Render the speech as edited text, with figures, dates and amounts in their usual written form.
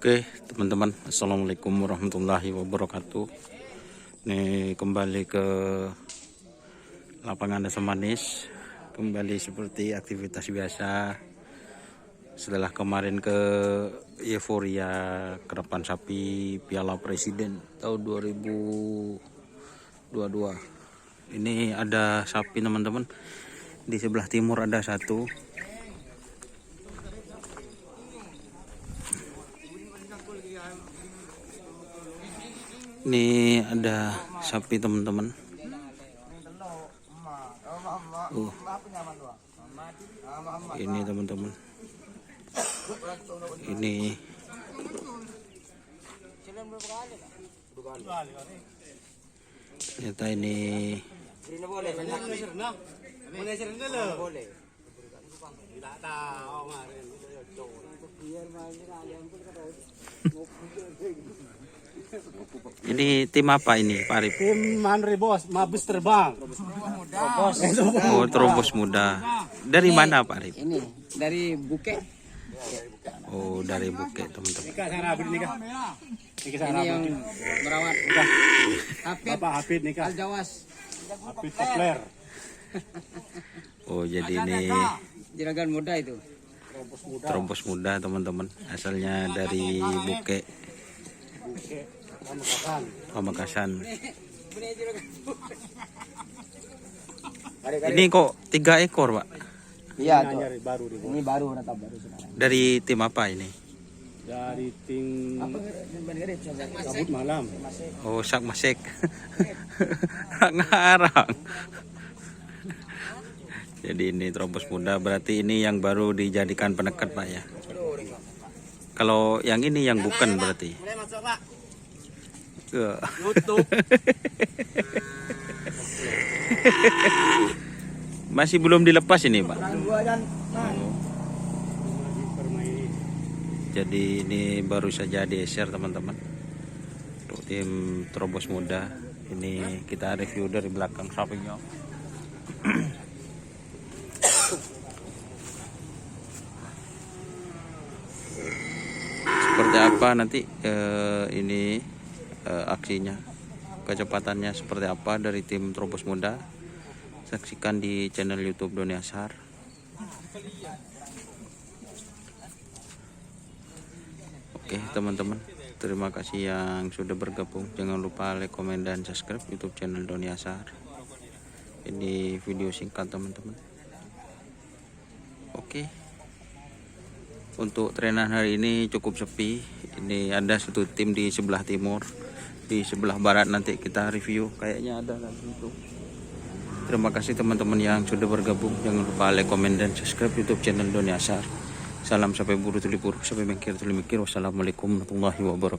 Oke teman-teman, assalamualaikum warahmatullahi wabarakatuh. Ini kembali ke lapangan Desa Manis, kembali seperti aktivitas biasa. Setelah kemarin ke euforia kerapan sapi Piala Presiden tahun 2022, ini ada sapi teman-teman. Di sebelah timur ada satu. Ini ada sapi teman-teman. Ini teman-teman. Ini ternyata ini ini tim apa ini, Pak Arif? Tim Manri Bos, Mabes Terbang. Oh, Terobos Muda. Dari mana Pak Arif? Ini dari Bukit. Oh, dari Bukit teman-teman. Ini yang merawat Bapak Hafid nikah. Al-Jawas. Hafid Kopler. Oh, jadi ini Juragan muda itu. Terobos Muda teman-teman. Asalnya dari Bukit, Pamekasan. Ini kok 3 ekor, Pak? Iya, Baru ini baru natap baru sekarang. Dari tim apa ini? dari tim Kabut Malam. Oh, Sak Masek. Ngarang. Jadi ini Terobos Muda, berarti ini yang baru dijadikan penekat, Pak ya. Kalau yang ini yang bukan berarti. YouTube. Masih belum dilepas ini, Pak. Jadi ini baru saja di-share teman-teman. Untuk tim Terobos Muda. Ini kita review dari belakang sapinya. Seperti apa nanti ini aksinya, kecepatannya seperti apa dari tim Terobos Muda, saksikan di channel YouTube Doni Ashar. Oke teman-teman, terima kasih yang sudah bergabung. Jangan lupa like, komen, dan subscribe YouTube channel Doni Ashar. Ini video singkat teman-teman. Oke, untuk trenan hari ini cukup sepi. Ini ada satu tim di sebelah timur, di sebelah barat nanti kita review. Kayaknya ada lagi itu. Terima kasih teman-teman yang sudah bergabung. Jangan lupa like, komen, dan subscribe YouTube channel Doni Ashar. Salam sampai buru tuli buru, sampai mikir tuli mikir. Wassalamualaikum warahmatullahi wabarakatuh.